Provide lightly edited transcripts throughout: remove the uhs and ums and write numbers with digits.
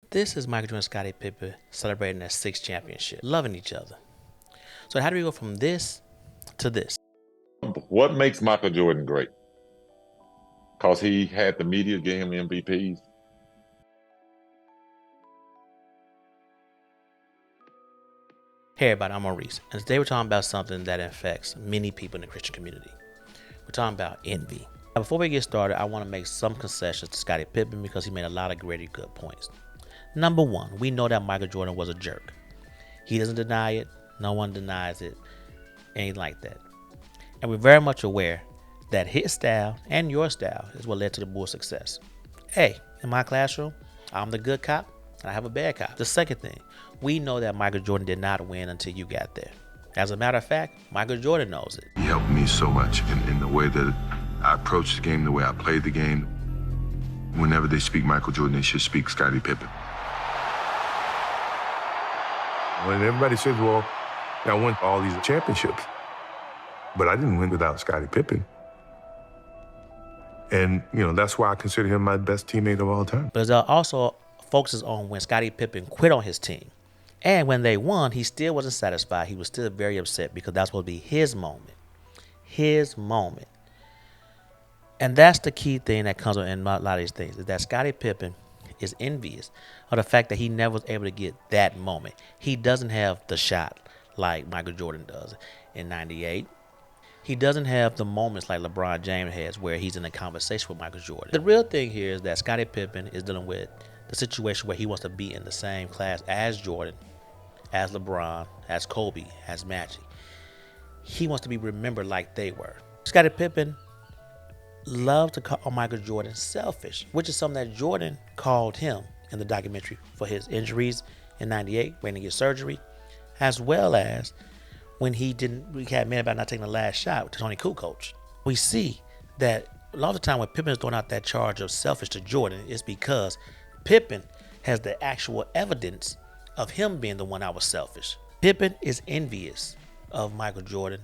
This is Michael Jordan and Scottie Pippen celebrating their sixth championship, loving each other. So how do we go from this to this? What makes Michael Jordan great? Because he had the media give him MVPs. Hey everybody, I'm Maurice, and today we're talking about something that affects many people in the Christian community. We're talking about envy. Now, before we get started, I want to make some concessions to Scottie Pippen because he made a lot of really good points. Number one, we know that Michael Jordan was a jerk. He doesn't deny it. No one denies it. Anything like that. And we're very much aware that his style and your style is what led to the Bulls' success. Hey, in my classroom, I'm the good cop and I have a bad cop. The second thing, we know that Michael Jordan did not win until you got there. As a matter of fact, Michael Jordan knows it. He helped me so much in the way that I approached the game, the way I played the game. Whenever they speak Michael Jordan, they should speak Scottie Pippen. When everybody says, well, I won all these championships, but I didn't win without Scottie Pippen. And, that's why I consider him my best teammate of all time. But it also focuses on when Scottie Pippen quit on his team. And when they won, he still wasn't satisfied. He was still very upset because that's supposed to be his moment. His moment. And that's the key thing that comes in a lot of these things, is that Scottie Pippen is envious of the fact that he never was able to get that moment. He doesn't have the shot like Michael Jordan does in 98. He doesn't have the moments like LeBron James has where he's in a conversation with Michael Jordan. The real thing here is that Scottie Pippen is dealing with the situation where he wants to be in the same class as Jordan, as LeBron, as Kobe, as Magic. He wants to be remembered like they were. Scottie Pippen loved to call Michael Jordan selfish, which is something that Jordan called him in the documentary for his injuries in 98, waiting to get surgery, as well as when we had mad about not taking the last shot with Tony Kukoc. We see that a lot of the time when Pippen is throwing out that charge of selfish to Jordan, it's because Pippen has the actual evidence of him being the one that was selfish. Pippen is envious of Michael Jordan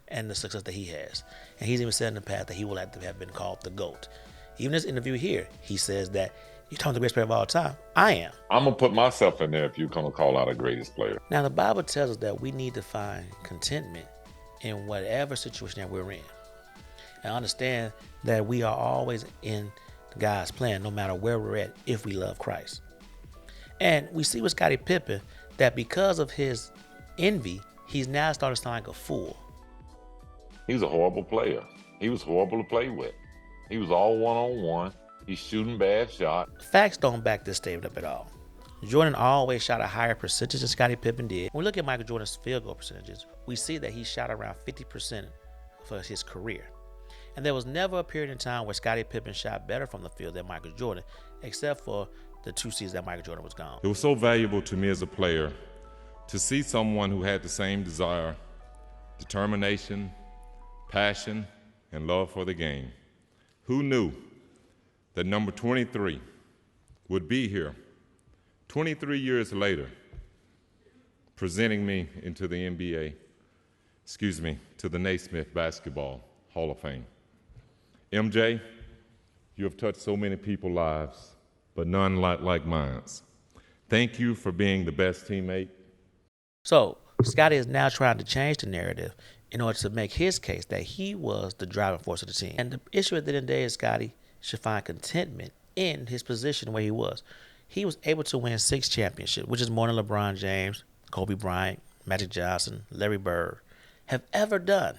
and the success that he has. And he's even said in the past that he will have to have been called the GOAT. Even in this interview here, he says that you're talking the greatest player of all time. I am. I'm going to put myself in there if you're going to call out a greatest player. Now, the Bible tells us that we need to find contentment in whatever situation that we're in. And understand that we are always in God's plan, no matter where we're at, if we love Christ. And we see with Scottie Pippen that because of his envy, he's now starting to sound like a fool. He's a horrible player. He was horrible to play with. He was all one-on-one. He's shooting bad shots. Facts don't back this statement up at all. Jordan always shot a higher percentage than Scottie Pippen did. When we look at Michael Jordan's field goal percentages, we see that he shot around 50% for his career. And there was never a period in time where Scottie Pippen shot better from the field than Michael Jordan, except for the 2 seasons that Michael Jordan was gone. It was so valuable to me as a player to see someone who had the same desire, determination, passion, and love for the game. Who knew that number 23 would be here 23 years later, presenting me into the to the Naismith Basketball Hall of Fame. MJ, you have touched so many people's lives, but none like mine. Thank you for being the best teammate. So Scottie is now trying to change the narrative in order to make his case that he was the driving force of the team. And the issue at the end of the day is Scottie should find contentment in his position where he was. He was able to win 6 championships, which is more than LeBron James, Kobe Bryant, Magic Johnson, Larry Bird have ever done.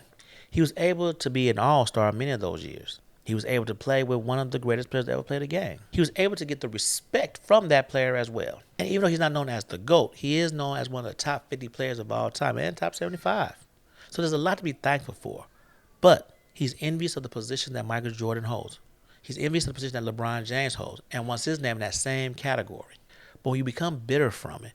He was able to be an all-star many of those years. He was able to play with one of the greatest players to ever play the game. He was able to get the respect from that player as well. And even though he's not known as the GOAT, he is known as one of the top 50 players of all time and top 75. So there's a lot to be thankful for. But he's envious of the position that Michael Jordan holds. He's envious of the position that LeBron James holds and wants his name in that same category. But when you become bitter from it,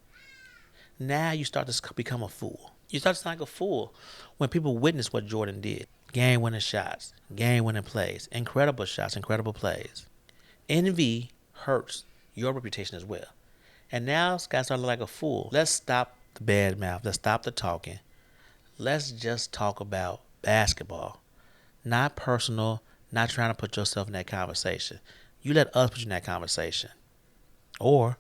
now you start to become a fool. You start to sound like a fool when people witness what Jordan did. Game-winning shots, game-winning plays, incredible shots, incredible plays. Envy hurts your reputation as well. And now Scott started like a fool. Let's stop the bad mouth. Let's stop the talking. Let's just talk about basketball. Not personal, not trying to put yourself in that conversation. You let us put you in that conversation. Or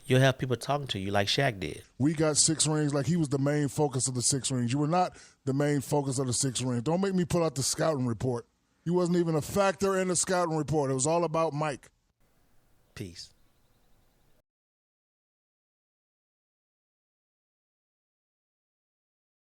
You'll have people talking to you like Shaq did. We got 6 rings like he was the main focus of the 6 rings. You were not the main focus of the 6 rings. Don't make me pull out the scouting report. You wasn't even a factor in the scouting report. It was all about Mike. Peace.